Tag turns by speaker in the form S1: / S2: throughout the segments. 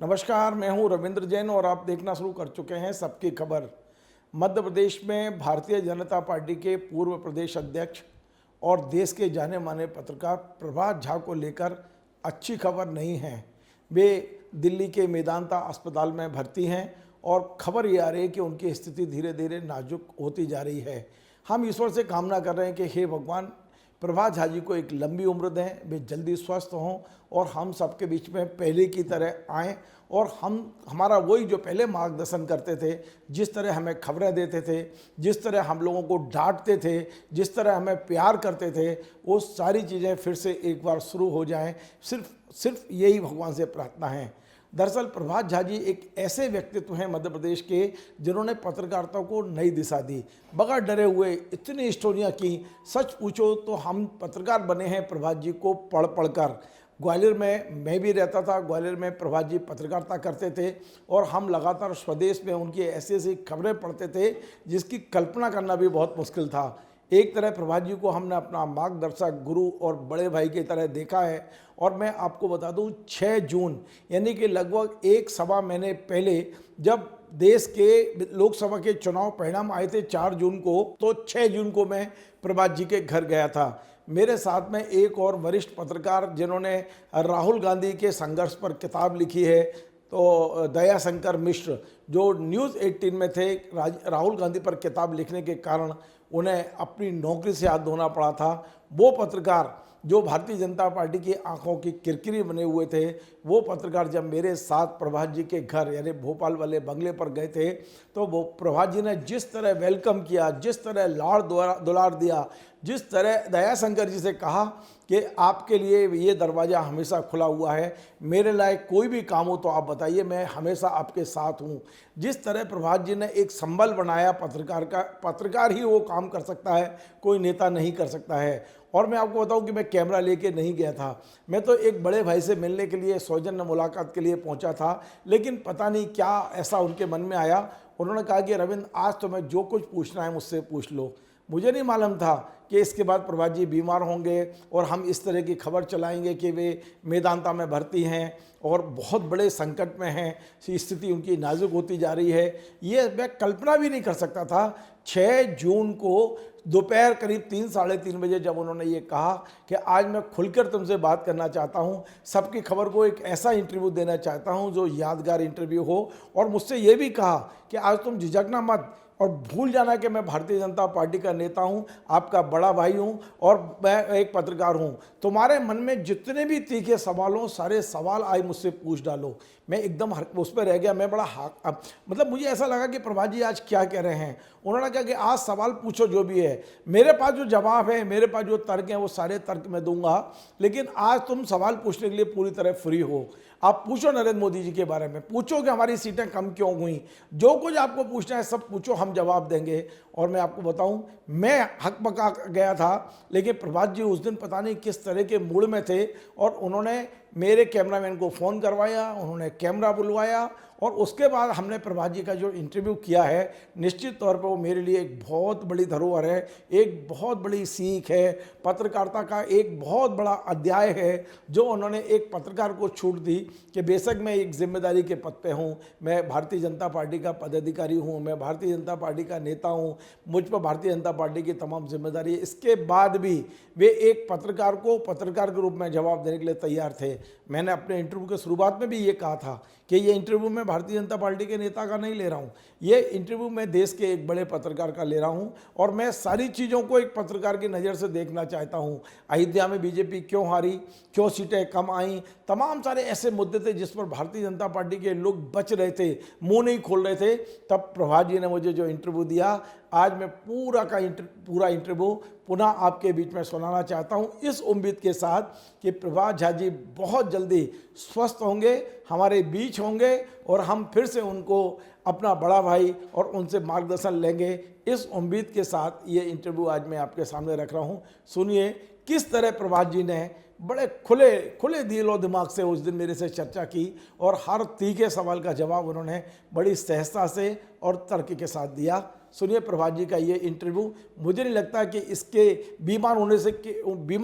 S1: नमस्कार, मैं हूं रविंद्र जैन और आप देखना शुरू कर चुके हैं सबकी खबर। मध्य प्रदेश में भारतीय जनता पार्टी के पूर्व प्रदेश अध्यक्ष और देश के जाने माने पत्रकार प्रभात झा को लेकर अच्छी खबर नहीं है। वे दिल्ली के मेदांता अस्पताल में भर्ती हैं और खबर ये आ रही है कि उनकी स्थिति धीरे धीरे नाजुक होती जा रही है। हम ईश्वर से कामना कर रहे हैं कि हे भगवान, प्रभात झा जी को एक लंबी उम्र दें, वे जल्दी स्वस्थ हों और हम सबके बीच में पहले की तरह आएँ और हमारा वही जो पहले मार्गदर्शन करते थे, जिस तरह हमें खबरें देते थे, जिस तरह हम लोगों को डांटते थे, जिस तरह हमें प्यार करते थे, वो सारी चीज़ें फिर से एक बार शुरू हो जाएं। सिर्फ यही भगवान से प्रार्थना है। दरअसल प्रभात झा जी एक ऐसे व्यक्तित्व हैं मध्य प्रदेश के, जिन्होंने पत्रकारिता को नई दिशा दी। बगैर डरे हुए इतनी स्टोरियाँ की, सच पूछो तो हम पत्रकार बने हैं प्रभात जी को पढ़ पढ़ कर। ग्वालियर में मैं भी रहता था, ग्वालियर में प्रभात जी पत्रकारिता करते थे और हम लगातार स्वदेश में उनकी ऐसी ऐसी खबरें पढ़ते थे जिसकी कल्पना करना भी बहुत मुश्किल था। एक तरह प्रभात जी को हमने अपना मार्गदर्शक, गुरु और बड़े भाई की तरह देखा है। और मैं आपको बता दूं, 6 जून यानी कि लगभग एक सवा महीने पहले जब देश के लोकसभा के चुनाव परिणाम आए थे 4 जून को, तो 6 जून को मैं प्रभात जी के घर गया था। मेरे साथ में एक और वरिष्ठ पत्रकार जिन्होंने राहुल गांधी के संघर्ष पर किताब लिखी है, तो दयाशंकर मिश्र, जो न्यूज़ 18 में थे, राहुल गांधी पर किताब लिखने के कारण उन्हें अपनी नौकरी से हाथ धोना पड़ा था। वो पत्रकार जो भारतीय जनता पार्टी की आंखों की किरकिरी बने हुए थे, वो पत्रकार जब मेरे साथ प्रभात जी के घर यानी भोपाल वाले बंगले पर गए थे, तो वो प्रभात जी ने जिस तरह वेलकम किया, जिस तरह लाड़ दुलार दिया, जिस तरह दयाशंकर जी से कहा कि आपके लिए ये दरवाज़ा हमेशा खुला हुआ है, मेरे लायक कोई भी काम हो तो आप बताइए, मैं हमेशा आपके साथ हूँ। जिस तरह प्रभात जी ने एक संबल बनाया पत्रकार का, पत्रकार ही वो काम कर सकता है, कोई नेता नहीं कर सकता है। और मैं आपको बताऊं कि मैं कैमरा लेके नहीं गया था, मैं तो एक बड़े भाई से मिलने के लिए, सौजन्य मुलाकात के लिए पहुंचा था। लेकिन पता नहीं क्या ऐसा उनके मन में आया, उन्होंने कहा कि रविंद्र, आज तो मैं जो कुछ पूछना है मुझसे पूछ लो। मुझे नहीं मालूम था कि इसके बाद प्रभात जी बीमार होंगे और हम इस तरह की खबर चलाएंगे कि वे मेदांता में भर्ती हैं और बहुत बड़े संकट में हैं, स्थिति उनकी नाजुक होती जा रही है। ये मैं कल्पना भी नहीं कर सकता था। 6 जून को दोपहर करीब 3 साढ़े 3 बजे जब उन्होंने ये कहा कि आज मैं खुलकर तुमसे बात करना चाहता हूँ, सबकी खबर को एक ऐसा इंटरव्यू देना चाहता हूँ जो यादगार इंटरव्यू हो, और मुझसे ये भी कहा कि आज तुम झिझकना मत और भूल जाना कि मैं भारतीय जनता पार्टी का नेता हूं, आपका बड़ा भाई हूं और मैं एक पत्रकार हूं। तुम्हारे मन में जितने भी तीखे सवाल हो, सारे सवाल आज मुझसे पूछ डालो। मैं एकदम उस पर रह गया। मैं बड़ा मतलब मुझे ऐसा लगा कि प्रभात जी आज क्या कह रहे हैं। उन्होंने कहा कि आज सवाल पूछो जो भी है, मेरे पास जो जवाब है, मेरे पास जो तर्क हैं, वो सारे तर्क मैं दूंगा, लेकिन आज तुम सवाल पूछने के लिए पूरी तरह फ्री हो। आप पूछो नरेंद्र मोदी जी के बारे में, पूछो कि हमारी सीटें कम क्यों हुई, जो कुछ आपको पूछना है सब पूछो, हम जवाब देंगे। और मैं आपको बताऊं, मैं हक बका गया था, लेकिन प्रभात जी उस दिन पता नहीं किस तरह के मूड में थे और उन्होंने मेरे कैमरामैन को फ़ोन करवाया, उन्होंने कैमरा बुलवाया और उसके बाद हमने प्रभात जी का जो इंटरव्यू किया है, निश्चित तौर पर वो मेरे लिए एक बहुत बड़ी धरोहर है, एक बहुत बड़ी सीख है, पत्रकारिता का एक बहुत बड़ा अध्याय है जो उन्होंने एक पत्रकार को छूट दी कि बेशक मैं एक जिम्मेदारी के पद पे हूँ, मैं भारतीय जनता पार्टी का पदाधिकारी हूँ, मैं भारतीय जनता पार्टी का नेता हूँ, मुझ पर भारतीय जनता पार्टी की तमाम जिम्मेदारी है, इसके बाद भी वे एक पत्रकार को पत्रकार के रूप में जवाब देने के लिए तैयार थे। मैंने अपने इंटरव्यू के शुरुआत में भी ये कहा था कि ये इंटरव्यू मैं भारतीय जनता पार्टी के नेता का नहीं ले रहा हूँ, ये इंटरव्यू मैं देश के एक बड़े पत्रकार का ले रहा हूँ और मैं सारी चीज़ों को एक पत्रकार की नज़र से देखना चाहता हूँ। अयोध्या में बीजेपी क्यों हारी, क्यों सीटें कम आईं, तमाम सारे ऐसे मुद्दे थे जिस पर भारतीय जनता पार्टी के लोग बच रहे थे, मुंह नहीं खोल रहे थे। तब प्रभात जी ने मुझे जो इंटरव्यू दिया, आज मैं पूरा इंटरव्यू पुनः आपके बीच में सुनाना चाहता हूं, इस उम्मीद के साथ कि प्रभात झा जी बहुत जल्दी स्वस्थ होंगे, हमारे बीच होंगे और हम फिर से उनको अपना बड़ा भाई और उनसे मार्गदर्शन लेंगे। इस उम्मीद के साथ ये इंटरव्यू आज मैं आपके सामने रख रहा हूं। सुनिए किस तरह प्रभात जी ने बड़े खुले दिल और दिमाग से उस दिन मेरे से चर्चा की और हर तीखे सवाल का जवाब उन्होंने बड़ी सहजता से और तर्क के साथ दिया। सुनिए प्रभात जी का ये इंटरव्यू। मुझे नहीं लगता कि इसके बीमार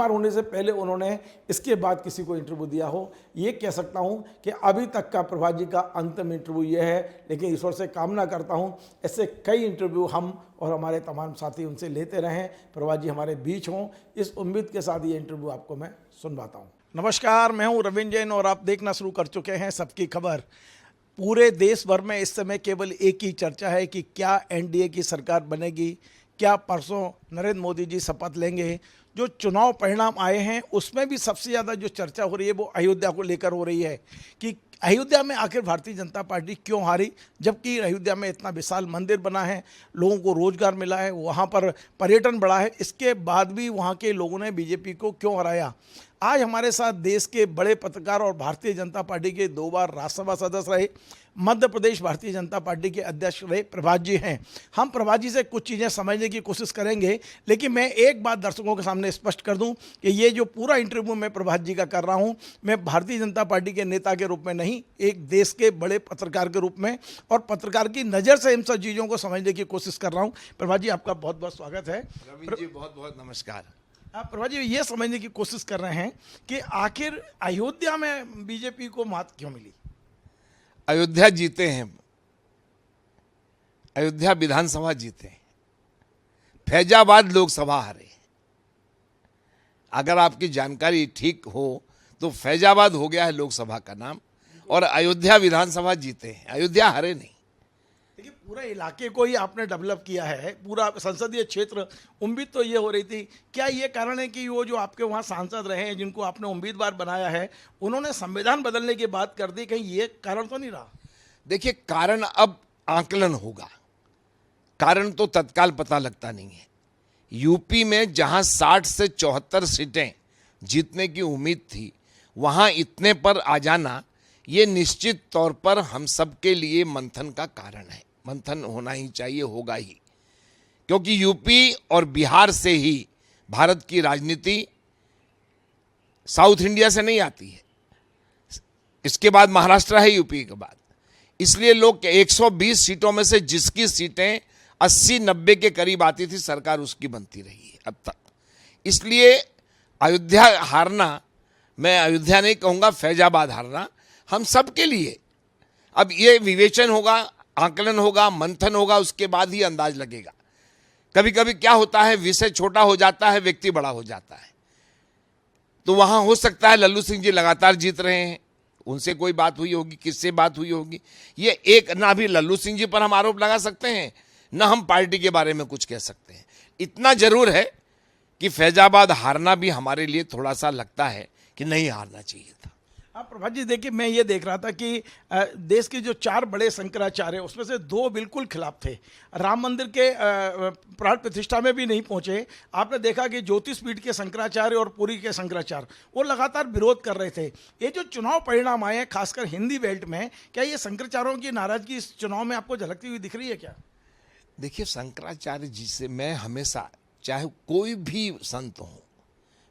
S1: होने से पहले उन्होंने इसके बाद किसी को इंटरव्यू दिया हो। ये कह सकता हूँ कि अभी तक का प्रभात जी का अंतिम इंटरव्यू ये है, लेकिन ईश्वर से कामना करता हूँ ऐसे कई इंटरव्यू हम और हमारे तमाम साथी उनसे लेते रहें, प्रभात जी हमारे बीच हों, इस उम्मीद के साथ ये इंटरव्यू आपको मैं सुनवाता हूँ। नमस्कार, मैं हूँ रविंद्र जैन और आप देखना शुरू कर चुके हैं सबकी खबर। पूरे देश भर में इस समय केवल एक ही चर्चा है कि क्या एनडीए की सरकार बनेगी, क्या परसों नरेंद्र मोदी जी शपथ लेंगे। जो चुनाव परिणाम आए हैं उसमें भी सबसे ज़्यादा जो चर्चा हो रही है वो अयोध्या को लेकर हो रही है कि अयोध्या में आखिर भारतीय जनता पार्टी क्यों हारी, जबकि अयोध्या में इतना विशाल मंदिर बना है, लोगों को रोजगार मिला है, वहाँ पर पर्यटन बढ़ा है, इसके बाद भी वहाँ के लोगों ने बीजेपी को क्यों हराया। आज हमारे साथ देश के बड़े पत्रकार और भारतीय जनता पार्टी के 2 बार राज्यसभा सदस्य रहे, मध्य प्रदेश भारतीय जनता पार्टी के अध्यक्ष रहे प्रभात जी हैं। हम प्रभात जी से कुछ चीज़ें समझने की कोशिश करेंगे, लेकिन मैं एक बात दर्शकों के सामने स्पष्ट कर दूं कि ये जो पूरा इंटरव्यू मैं प्रभात जी का कर रहा हूं, मैं भारतीय जनता पार्टी के नेता के रूप में नहीं, एक देश के बड़े पत्रकार के रूप में और पत्रकार की नज़र से इन सब चीज़ों को समझने की कोशिश कर रहा हूँ। प्रभात जी आपका बहुत बहुत स्वागत है।
S2: रविंद्र जी बहुत बहुत नमस्कार।
S1: आप प्रभात जी ये समझने की कोशिश कर रहे हैं कि आखिर अयोध्या में बीजेपी को मात क्यों मिली।
S2: अयोध्या जीते हैं, अयोध्या विधानसभा जीते हैं, फैजाबाद लोकसभा हारे। अगर आपकी जानकारी ठीक हो तो फैजाबाद हो गया है लोकसभा का नाम और अयोध्या विधानसभा जीते हैं, अयोध्या हारे नहीं।
S1: देखिए पूरा इलाके को ही आपने डेवलप किया है, पूरा संसदीय क्षेत्र। उम्मीद तो ये हो रही थी, क्या ये कारण है कि वो जो आपके वहाँ सांसद रहे हैं जिनको आपने उम्मीदवार बनाया है, उन्होंने संविधान बदलने की बात कर दी, कहीं ये कारण तो नहीं रहा।
S2: देखिए कारण अब आकलन होगा, कारण तो तत्काल पता लगता नहीं है। यूपी में जहां 60 से 74 सीटें जीतने की उम्मीद थी, वहां इतने पर आ जाना ये निश्चित तौर पर हम सब के लिए मंथन का कारण है। मंथन होना ही चाहिए, होगा ही, क्योंकि यूपी और बिहार से ही भारत की राजनीति साउथ इंडिया से नहीं आती है। इसके बाद महाराष्ट्र है यूपी के बाद। इसलिए लोग 120 सीटों में से जिसकी सीटें 80-90 के करीब आती थी, सरकार उसकी बनती रही है अब तक। इसलिए अयोध्या हारना, मैं अयोध्या नहीं कहूँगा, फैजाबाद हारना हम सब के लिए अब ये विवेचन होगा, आकलन होगा, मंथन होगा, उसके बाद ही अंदाज लगेगा। कभी कभी क्या होता है, विषय छोटा हो जाता है, व्यक्ति बड़ा हो जाता है। तो वहां हो सकता है लल्लू सिंह जी लगातार जीत रहे हैं, उनसे कोई बात हुई होगी, किससे बात हुई होगी, ये एक ना भी लल्लू सिंह जी पर हम आरोप लगा सकते हैं, ना हम पार्टी के बारे में कुछ कह सकते हैं। इतना जरूर है कि फैजाबाद हारना भी हमारे लिए थोड़ा सा लगता है कि नहीं हारना चाहिए था।
S1: आप प्रभात जी देखिए, मैं ये देख रहा था कि देश के जो 4 बड़े शंकराचार्य, उसमें से 2 बिल्कुल खिलाफ थे। राम मंदिर के प्राण प्रतिष्ठा में भी नहीं पहुंचे। आपने देखा कि ज्योतिषपीठ के शंकराचार्य और पुरी के शंकराचार्य वो लगातार विरोध कर रहे थे। ये जो चुनाव परिणाम आए हैं खासकर हिंदी बेल्ट में, क्या ये शंकराचार्यों की नाराजगी इस चुनाव में आपको झलकती हुई दिख रही है क्या?
S2: देखिए शंकराचार्य जी से मैं हमेशा, चाहे कोई भी संत हो,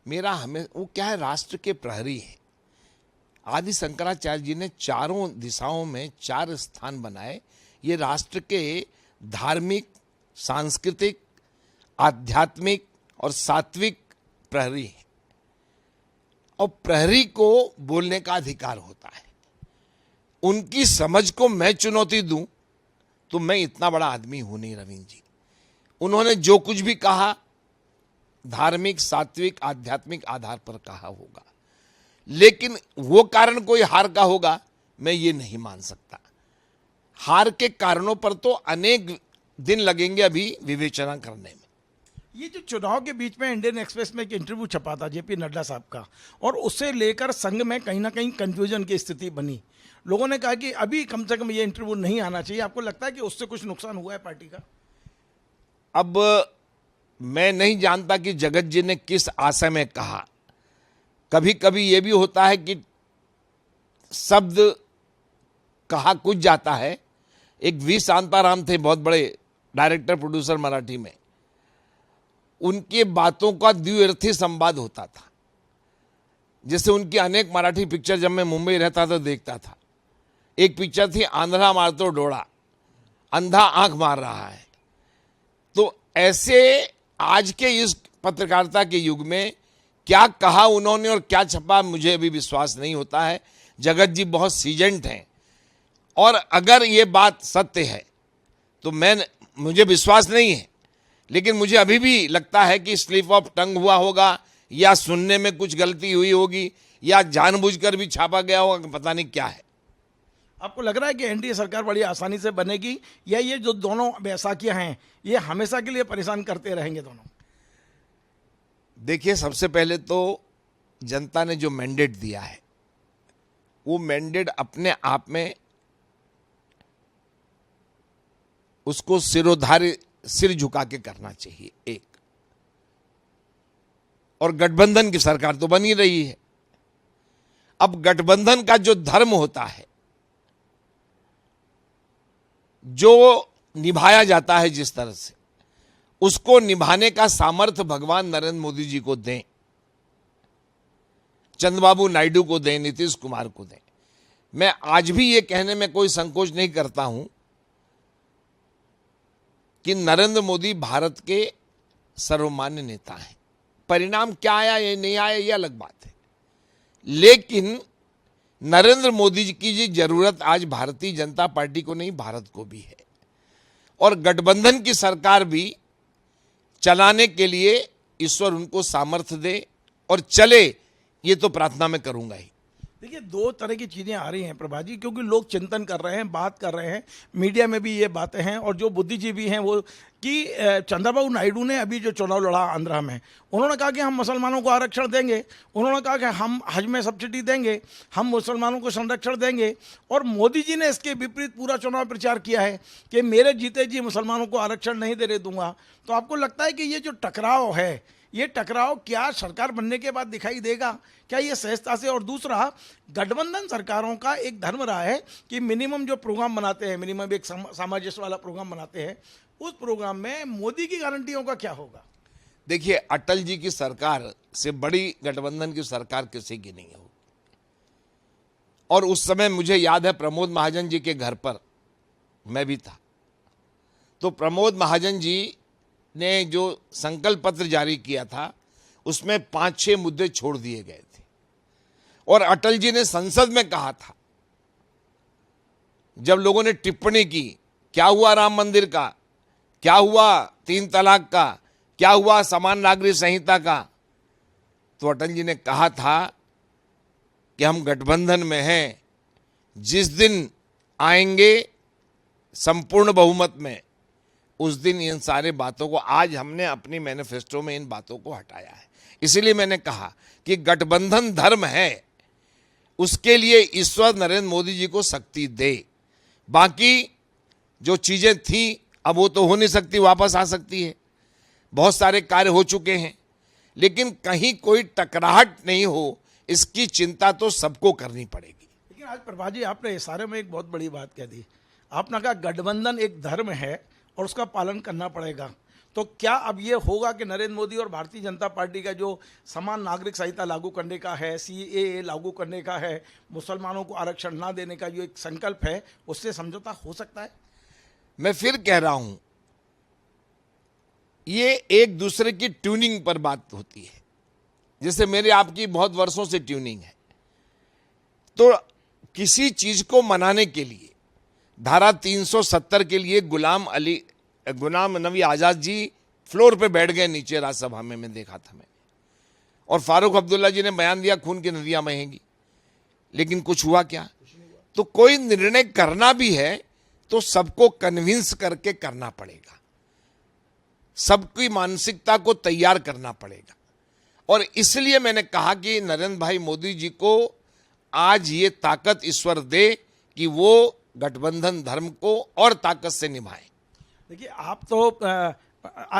S2: मेरा वो क्या है, राष्ट्र के प्रहरी है। आदि शंकराचार्य जी ने चारों दिशाओं में 4 स्थान बनाए। ये राष्ट्र के धार्मिक, सांस्कृतिक, आध्यात्मिक और सात्विक प्रहरी है। और प्रहरी को बोलने का अधिकार होता है। उनकी समझ को मैं चुनौती दूं तो मैं इतना बड़ा आदमी हूं नहीं रविंद्र जी। उन्होंने जो कुछ भी कहा धार्मिक, सात्विक, आध्यात्मिक आधार पर कहा होगा, लेकिन वो कारण कोई हार का होगा मैं ये नहीं मान सकता। हार के कारणों पर तो अनेक दिन लगेंगे अभी विवेचना करने में।
S1: ये जो चुनाव के बीच में इंडियन एक्सप्रेस में एक इंटरव्यू छपा था जेपी नड्डा साहब का, और उससे लेकर संघ में कहीं ना कहीं कंफ्यूजन की स्थिति बनी। लोगों ने कहा कि अभी कम से कम ये इंटरव्यू नहीं आना चाहिए। आपको लगता है कि उससे कुछ नुकसान हुआ है पार्टी का?
S2: अब मैं नहीं जानता कि जगत जी ने किस आशय में कहा। कभी कभी ये भी होता है कि शब्द कहा कुछ जाता है। एक वी शांताराम थे, बहुत बड़े डायरेक्टर प्रोड्यूसर मराठी में, उनके बातों का द्विअर्थी संवाद होता था। जैसे उनकी अनेक मराठी पिक्चर जब मैं मुंबई रहता था देखता था। एक पिक्चर थी आंध्रा मार तो डोड़ा, अंधा आंख मार रहा है। ऐसे आज के इस पत्रकारिता के युग में क्या कहा उन्होंने और क्या छपा, मुझे अभी विश्वास नहीं होता है। जगत जी बहुत सीजन्ड हैं, और अगर ये बात सत्य है तो मुझे विश्वास नहीं है, लेकिन मुझे अभी भी लगता है कि स्लिप ऑफ टंग हुआ होगा, या सुनने में कुछ गलती हुई होगी, या जानबूझकर भी छापा गया होगा, पता नहीं क्या है।
S1: आपको लग रहा है कि एनडीए सरकार बड़ी आसानी से बनेगी, या ये जो दोनों बैसाखियां हैं ये हमेशा के लिए परेशान करते रहेंगे दोनों?
S2: देखिए, सबसे पहले तो जनता ने जो मैंडेट दिया है वो मैंडेट अपने आप में उसको सिर झुका के करना चाहिए, एक। और गठबंधन की सरकार तो बन ही रही है। अब गठबंधन का जो धर्म होता है, जो निभाया जाता है जिस तरह से, उसको निभाने का सामर्थ्य भगवान नरेंद्र मोदी जी को दें, चंद्रबाबू नायडू को दें, नीतीश कुमार को दें। मैं आज भी ये कहने में कोई संकोच नहीं करता हूं कि नरेंद्र मोदी भारत के सर्वमान्य नेता हैं। परिणाम क्या आया या नहीं आया ये अलग बात है, लेकिन नरेंद्र मोदी जी की जी जरूरत आज भारतीय जनता पार्टी को नहीं, भारत को भी है। और गठबंधन की सरकार भी चलाने के लिए ईश्वर उनको सामर्थ्य दे और चले, ये तो प्रार्थना मैं करूंगा ही।
S1: देखिए, दो तरह की चीज़ें आ रही हैं प्रभा जी, क्योंकि लोग चिंतन कर रहे हैं, बात कर रहे हैं, मीडिया में भी ये बातें हैं, और जो बुद्धिजीवी हैं वो कि चंद्रबाबू नायडू ने अभी जो चुनाव लड़ा आंध्रा में, उन्होंने कहा कि हम मुसलमानों को आरक्षण देंगे, उन्होंने कहा कि हम हज में सब्सिडी देंगे, हम मुसलमानों को संरक्षण देंगे। और मोदी जी ने इसके विपरीत पूरा चुनाव प्रचार किया है कि मेरे जीते जी मुसलमानों को आरक्षण नहीं देने दूंगा। तो आपको लगता है कि ये जो टकराव है, ये टकराव क्या सरकार बनने के बाद दिखाई देगा? क्या ये सहजता से? और दूसरा, गठबंधन सरकारों का एक धर्म रहा है कि मिनिमम जो प्रोग्राम बनाते हैं, मिनिमम एक सामंजस्य वाला प्रोग्राम बनाते हैं, उस प्रोग्राम में मोदी की गारंटियों का क्या होगा?
S2: देखिए, अटल जी की सरकार से बड़ी गठबंधन की सरकार किसी की नहीं होगी। और उस समय मुझे याद है, प्रमोद महाजन जी के घर पर मैं भी था, तो प्रमोद महाजन जी ने जो संकल्प पत्र जारी किया था उसमें 5-6 मुद्दे छोड़ दिए गए थे, और अटल जी ने संसद में कहा था, जब लोगों ने टिप्पणी की, क्या हुआ राम मंदिर का, क्या हुआ 3 तलाक का, क्या हुआ समान नागरिक संहिता का, तो अटल जी ने कहा था कि हम गठबंधन में हैं, जिस दिन आएंगे संपूर्ण बहुमत में, उस दिन इन सारे बातों को, आज हमने अपनी मैनिफेस्टो में इन बातों को हटाया है। इसीलिए मैंने कहा कि गठबंधन धर्म है, उसके लिए ईश्वर नरेंद्र मोदी जी को शक्ति दे। बाकी जो चीजें थी अब वो तो हो नहीं सकती, वापस आ सकती है, बहुत सारे कार्य हो चुके हैं, लेकिन कहीं कोई टकराहट नहीं हो, इसकी चिंता तो सबको करनी पड़ेगी।
S1: लेकिन आज प्रभा जी, आपने इशारे में एक बहुत बड़ी बात कह दी। आपने कहा गठबंधन एक धर्म है और उसका पालन करना पड़ेगा। तो क्या अब ये होगा कि नरेंद्र मोदी और भारतीय जनता पार्टी का जो समान नागरिक संहिता लागू करने का है, सीएए लागू करने का है, मुसलमानों को आरक्षण ना देने का जो एक संकल्प है, उससे समझौता हो सकता है?
S2: मैं फिर कह रहा हूं, ये एक दूसरे की ट्यूनिंग पर बात होती है। जैसे मेरे आपकी बहुत वर्षों से ट्यूनिंग है, तो किसी चीज को मनाने के लिए धारा 370 के लिए गुलाम नबी आजाद जी फ्लोर पे बैठ गए नीचे राज्यसभा में, मैं देखा था मैं, और फारूक अब्दुल्ला जी ने बयान दिया खून की नदियां बहेंगी, लेकिन कुछ हुआ क्या? तो कोई निर्णय करना भी है तो सबको कन्विंस करके करना पड़ेगा, सबकी मानसिकता को तैयार करना पड़ेगा। और इसलिए मैंने कहा कि नरेंद्र भाई मोदी जी को आज ये ताकत ईश्वर दे कि वो गठबंधन धर्म को और ताकत से निभाएं।
S1: देखिए, आप तो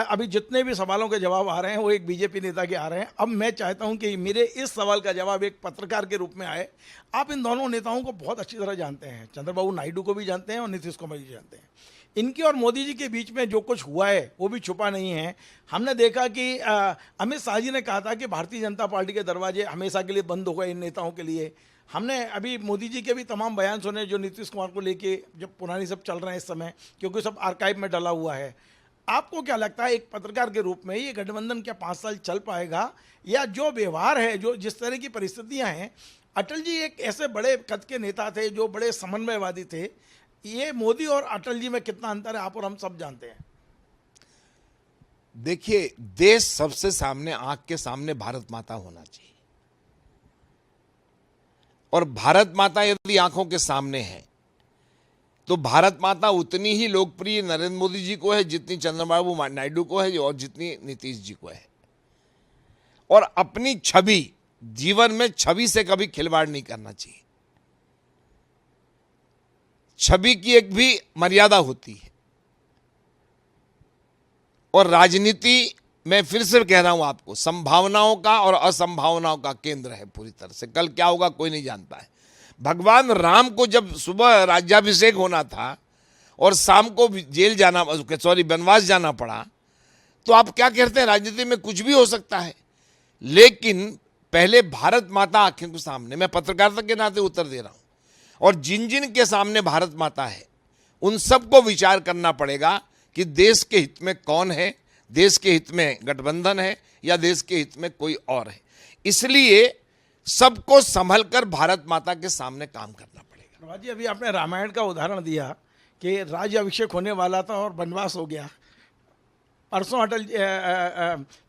S1: अभी जितने भी सवालों के जवाब आ रहे हैं वो एक बीजेपी नेता के आ रहे हैं। अब मैं चाहता हूं कि मेरे इस सवाल का जवाब एक पत्रकार के रूप में आए। आप इन दोनों नेताओं को बहुत अच्छी तरह जानते हैं, चंद्रबाबू नायडू को भी जानते हैं और नीतीश कुमार जी जानते हैं। इनके और मोदी जी के बीच में जो कुछ हुआ है वो भी छुपा नहीं है। हमने देखा कि अमित शाह जी ने कहा था कि भारतीय जनता पार्टी के दरवाजे हमेशा के लिए बंद हो गए इन नेताओं के लिए। हमने अभी मोदी जी के भी तमाम बयान सुने जो नीतीश कुमार को लेके, जब पुरानी सब चल रहे हैं इस समय, क्योंकि सब आर्काइव में डला हुआ है। आपको क्या लगता है एक पत्रकार के रूप में ये गठबंधन क्या 5 साल चल पाएगा, या जो व्यवहार है, जो जिस तरह की परिस्थितियां हैं, अटल जी एक ऐसे बड़े कद के नेता थे जो बड़े समन्वयवादी थे, ये मोदी और अटल जी में कितना अंतर है आप और हम सब जानते हैं।
S2: देखिए, देश सबसे सामने, आंख के सामने भारत माता होना चाहिए, और भारत माता यदि आंखों के सामने है तो भारत माता उतनी ही लोकप्रिय नरेंद्र मोदी जी को है जितनी चंद्रबाबू नायडू को है और जितनी नीतीश जी को है। और अपनी छवि, जीवन में छवि से कभी खिलवाड़ नहीं करना चाहिए। छवि की एक भी मर्यादा होती है, और राजनीति, मैं फिर से कह रहा हूं आपको, संभावनाओं का और असंभावनाओं का केंद्र है पूरी तरह से। कल क्या होगा कोई नहीं जानता है। भगवान राम को जब सुबह राज्याभिषेक होना था और शाम को जेल जाना, वनवास जाना पड़ा, तो आप क्या कहते हैं, राजनीति में कुछ भी हो सकता है। लेकिन पहले भारत माता आंखों के सामने, मैं पत्रकारिता के नाते उत्तर दे रहा हूं, और जिन जिन के सामने भारत माता है उन सबको विचार करना पड़ेगा कि देश के हित में कौन है, देश के हित में गठबंधन है या देश के हित में कोई और है। इसलिए सबको संभलकर भारत माता के सामने काम करना पड़ेगा।
S1: प्रभात जी, अभी आपने रामायण का उदाहरण दिया कि राज्याभिषेक होने वाला था और वनवास हो गया। परसों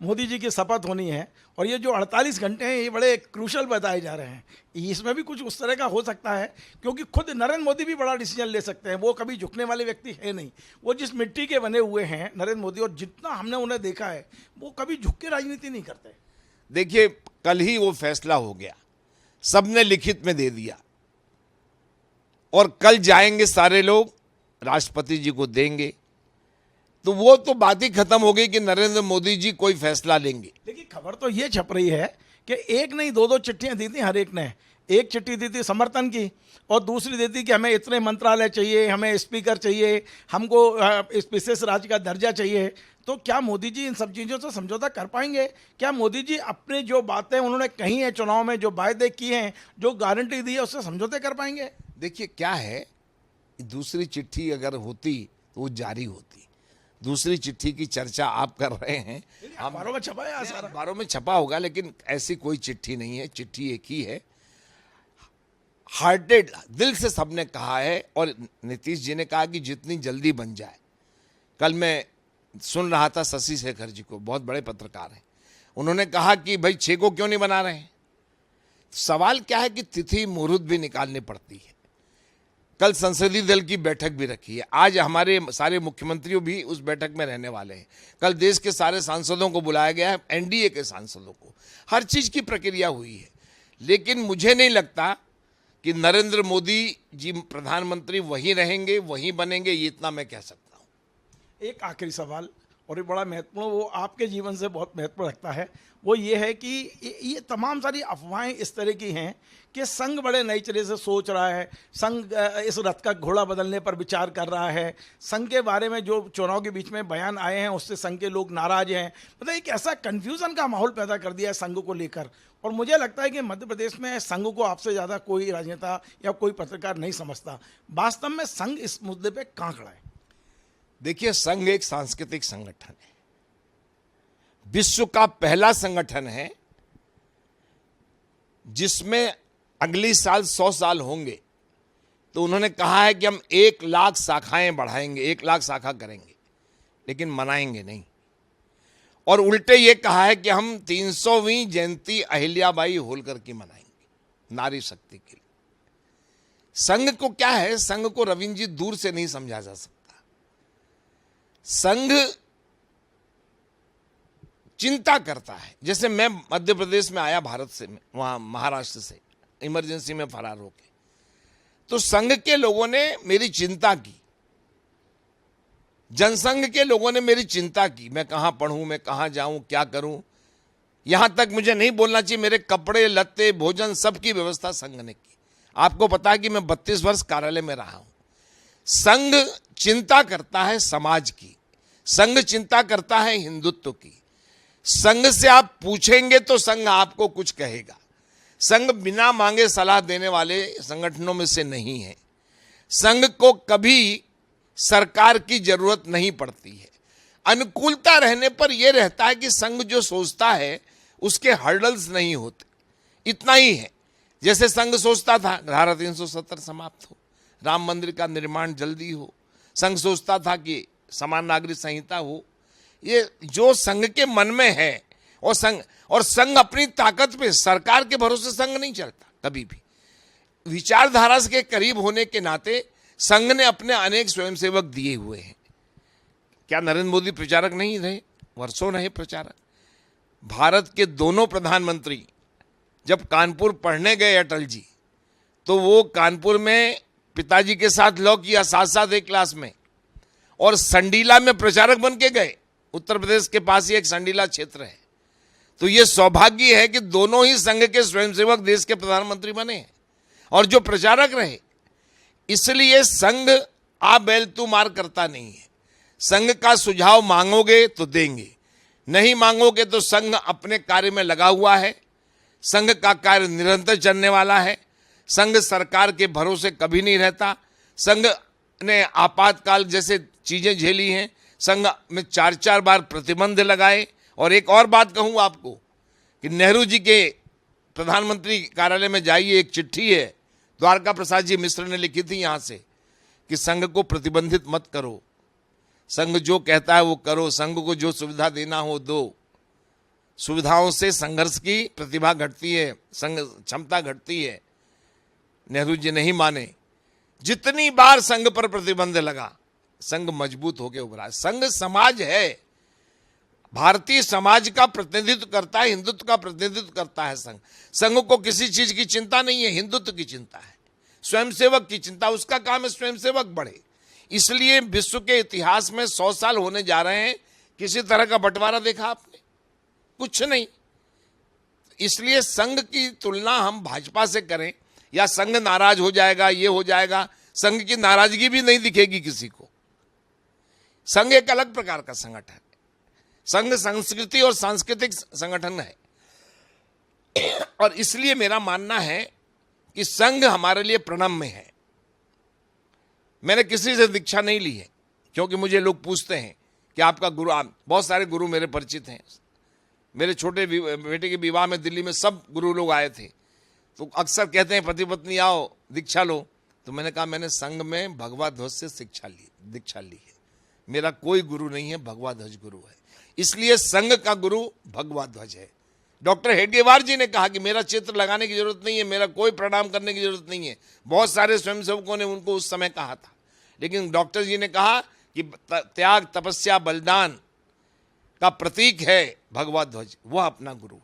S1: मोदी जी की शपथ होनी है, और ये जो 48 घंटे हैं ये बड़े क्रूशल बताए जा रहे हैं। इसमें भी कुछ उस तरह का हो सकता है, क्योंकि खुद नरेंद्र मोदी भी बड़ा डिसीजन ले सकते हैं। वो कभी झुकने वाले व्यक्ति है नहीं, वो जिस मिट्टी के बने हुए हैं नरेंद्र मोदी, और जितना हमने उन्हें देखा है वो कभी झुक के राजनीति नहीं करते।
S2: देखिए, कल ही वो फैसला हो गया, सबने लिखित में दे दिया, और कल जाएंगे सारे लोग राष्ट्रपति जी को देंगे, तो वो तो बात ही खत्म हो गई कि नरेंद्र मोदी जी कोई फैसला लेंगे।
S1: देखिए, खबर तो ये छप रही है कि एक नहीं दो चिट्ठियां दी थी हर एक ने। एक चिट्ठी दी थी समर्थन की, और दूसरी दी थी कि हमें इतने मंत्रालय चाहिए, हमें स्पीकर चाहिए, हमको इस विशेष राज्य का दर्जा चाहिए। तो क्या मोदी जी इन सब चीज़ों से समझौता कर पाएंगे? क्या मोदी जी अपनी जो बातें उन्होंने कही हैं चुनाव में, जो वायदे किए हैं, जो गारंटी दी है, उससे समझौते कर पाएंगे?
S2: देखिए क्या है, दूसरी चिट्ठी अगर होती तो वो जारी होती। दूसरी चिट्ठी की चर्चा आप कर रहे हैं,
S1: अखबारों में छपा है, सारा
S2: अखबारों में छपा होगा, लेकिन ऐसी कोई चिट्ठी नहीं है। चिट्ठी एक ही है, हार्टेड, दिल से सबने कहा है, और नीतीश जी ने कहा कि जितनी जल्दी बन जाए। कल मैं सुन रहा था शशि शेखर जी को, बहुत बड़े पत्रकार हैं, उन्होंने कहा कि भाई 6 को क्यों नहीं बना रहे हैं। सवाल क्या है कि तिथि मुहूर्त भी निकालनी पड़ती है। कल संसदीय दल की बैठक भी रखी है, आज हमारे सारे मुख्यमंत्रियों भी उस बैठक में रहने वाले हैं। कल देश के सारे सांसदों को बुलाया गया है, एनडीए के सांसदों को। हर चीज की प्रक्रिया हुई है, लेकिन मुझे नहीं लगता कि नरेंद्र मोदी जी प्रधानमंत्री वही रहेंगे, वही बनेंगे, ये इतना मैं कह सकता हूं।
S1: एक आखिरी सवाल, और ये बड़ा महत्वपूर्ण, वो आपके जीवन से बहुत महत्व रखता है। वो ये है कि ये तमाम सारी अफवाहें इस तरह की हैं कि संघ बड़े नई तरह से सोच रहा है, संघ इस रथ का घोड़ा बदलने पर विचार कर रहा है, संघ के बारे में जो चुनाव के बीच में बयान आए हैं उससे संघ के लोग नाराज हैं। मतलब एक ऐसा कन्फ्यूज़न का माहौल पैदा कर दिया है संघ को लेकर। और मुझे लगता है कि मध्य प्रदेश में संघ को आपसे ज़्यादा कोई राजनेता या कोई पत्रकार नहीं समझता। वास्तव में संघ इस मुद्दे पर कहाँ खड़ा है?
S2: देखिए, संघ एक सांस्कृतिक संगठन है, विश्व का पहला संगठन है जिसमें अगली साल 100 साल होंगे। तो उन्होंने कहा है कि हम 1 लाख शाखाएं बढ़ाएंगे, 1 लाख शाखा करेंगे, लेकिन मनाएंगे नहीं। और उल्टे ये कहा है कि हम 300वीं जयंती अहिल्याबाई होलकर की मनाएंगे, नारी शक्ति के लिए। संघ को क्या है, संघ को रविंद्र जी दूर से नहीं समझा जा सकता। संघ चिंता करता है। जैसे मैं मध्य प्रदेश में आया, भारत से, वहां महाराष्ट्र से इमरजेंसी में फरार होके, तो संघ के लोगों ने मेरी चिंता की, जनसंघ के लोगों ने मेरी चिंता की, मैं कहां पढ़ूं, मैं कहां जाऊं, क्या करूं। यहां तक मुझे नहीं बोलना चाहिए, मेरे कपड़े लत्ते भोजन सबकी व्यवस्था संघ ने की। आपको पता है कि मैं 32 वर्ष कार्यालय में रहा हूं। संघ चिंता करता है समाज की, संघ चिंता करता है हिंदुत्व की। संघ से आप पूछेंगे तो संघ आपको कुछ कहेगा। संघ बिना मांगे सलाह देने वाले संगठनों में से नहीं है। संघ को कभी सरकार की जरूरत नहीं पड़ती है। अनुकूलता रहने पर यह रहता है कि संघ जो सोचता है उसके हर्डल्स नहीं होते, इतना ही है। जैसे संघ सोचता था धारा 370 समाप्त हो, राम मंदिर का निर्माण जल्दी हो, संघ सोचता था कि समान नागरिक संहिता हो। ये जो संघ के मन में है, और संघ अपनी ताकत पे, सरकार के भरोसे संघ नहीं चलता कभी भी। विचारधारा के करीब होने के नाते संघ ने अपने अनेक स्वयंसेवक दिए हुए हैं। क्या नरेंद्र मोदी प्रचारक नहीं रहे? वर्षों रहे प्रचारक। भारत के दोनों प्रधानमंत्री जब कानपुर पढ़ने गए अटल जी, तो वो कानपुर में पिताजी के साथ लॉ किया, साथ साथ एक क्लास में, और संडीला में प्रचारक बन के गए। उत्तर प्रदेश के पास ही एक संडीला क्षेत्र है। तो ये सौभाग्य है कि दोनों ही संघ के स्वयंसेवक देश के प्रधानमंत्री बने हैं और जो प्रचारक रहे। इसलिए संघ आ बैल तू मार करता नहीं है। संघ का सुझाव मांगोगे तो देंगे, नहीं मांगोगे तो संघ अपने कार्य में लगा हुआ है। संघ का कार्य निरंतर चलने वाला है। संघ सरकार के भरोसे कभी नहीं रहता। संघ ने आपातकाल जैसे चीजें झेली हैं, संघ में 4-4 बार प्रतिबंध लगाए। और एक और बात कहूं आपको कि नेहरू जी के प्रधानमंत्री कार्यालय में जाइए, एक चिट्ठी है द्वारका प्रसाद जी मिश्र ने लिखी थी यहां से कि संघ को प्रतिबंधित मत करो, संघ जो कहता है वो करो, संघ को जो सुविधा देना हो दो। सुविधाओं से संघर्ष की प्रतिभा घटती है, संघ क्षमता घटती है। नेहरू जी नहीं माने। जितनी बार संघ पर प्रतिबंध लगा, संघ मजबूत होकर उभरा। संघ समाज है, भारतीय समाज का प्रतिनिधित्व करता है, हिंदुत्व का प्रतिनिधित्व करता है। संघ को किसी चीज की चिंता नहीं है, हिंदुत्व की चिंता है, स्वयंसेवक की चिंता। उसका काम है स्वयंसेवक बढ़े। इसलिए विश्व के इतिहास में 100 साल होने जा रहे हैं, किसी तरह का बंटवारा देखा आपने? कुछ नहीं। इसलिए संघ की तुलना हम भाजपा से करें या संघ नाराज हो जाएगा, ये हो जाएगा, संघ की नाराजगी भी नहीं दिखेगी किसी को। संघ एक अलग प्रकार का संगठन है। संघ संस्कृति और सांस्कृतिक संगठन है। और इसलिए मेरा मानना है कि संघ हमारे लिए प्रणम्य है। मैंने किसी से दीक्षा नहीं ली है, क्योंकि मुझे लोग पूछते हैं कि आपका गुरु, बहुत सारे गुरु मेरे परिचित हैं। मेरे छोटे बेटे के विवाह में दिल्ली में सब गुरु लोग आए थे, तो अक्सर कहते हैं पति पत्नी आओ दीक्षा लो। तो मैंने कहा मैंने संघ में भगवा ध्वज से दीक्षा ली है। मेरा कोई गुरु नहीं है, भगवा ध्वज गुरु है। इसलिए संघ का गुरु भगवा ध्वज है। डॉक्टर हेडगेवार जी ने कहा कि मेरा चित्र लगाने की जरूरत नहीं है, मेरा कोई प्रणाम करने की जरूरत नहीं है। बहुत सारे स्वयंसेवकों ने उनको उस समय कहा था, लेकिन डॉक्टर जी ने कहा कि त्याग, तपस्या, बलिदान का प्रतीक है भगवा ध्वज, वह अपना गुरु है।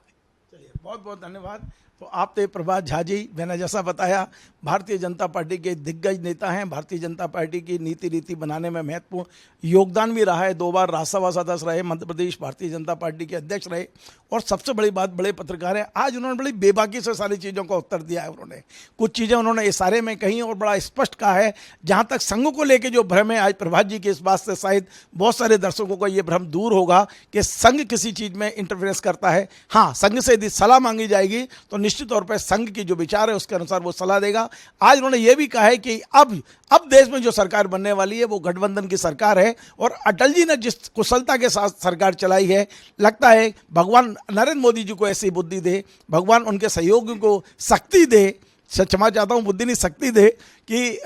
S1: चलिए, बहुत बहुत धन्यवाद। तो आप थे प्रभात झा जी। मैंने जैसा बताया, भारतीय जनता पार्टी के दिग्गज नेता हैं। भारतीय जनता पार्टी की नीति रीति बनाने में महत्वपूर्ण योगदान भी रहा है। 2 बार राज्यसभा सदस्य रहे, मध्य प्रदेश भारतीय जनता पार्टी के अध्यक्ष रहे, और सबसे बड़ी बात, बड़े पत्रकार हैं। आज उन्होंने बड़ी बेबाकी से सारी चीज़ों का उत्तर दिया है। उन्होंने कुछ चीज़ें उन्होंने इशारे में कही और बड़ा स्पष्ट कहा है। जहाँ तक संघ को लेकर जो भ्रम है, आज प्रभात जी की इस बात से शायद बहुत सारे दर्शकों का ये भ्रम दूर होगा कि संघ किसी चीज़ में इंटरफेरेंस करता है। हाँ, संघ से यदि सलाह मांगी जाएगी तो निश्चित तौर पर संघ की जो विचार है उसके अनुसार वो सलाह देगा। आज उन्होंने ये भी कहा है कि अब देश में जो सरकार बनने वाली है वो गठबंधन की सरकार है, और अटल जी ने जिस कुशलता के साथ सरकार चलाई है, लगता है भगवान नरेंद्र मोदी जी को ऐसी बुद्धि दे, भगवान उनके सहयोगियों को शक्ति दे, क्षमा चाहता हूँ, बुद्धि नहीं शक्ति दे, कि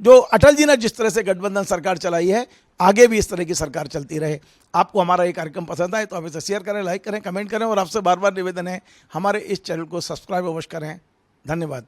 S1: जो अटल जी ने जिस तरह से गठबंधन सरकार चलाई है, आगे भी इस तरह की सरकार चलती रहे। आपको हमारा ये कार्यक्रम पसंद आए तो आप इसे शेयर करें, लाइक करें, कमेंट करें, और आपसे बार बार निवेदन है हमारे इस चैनल को सब्सक्राइब अवश्य करें। धन्यवाद।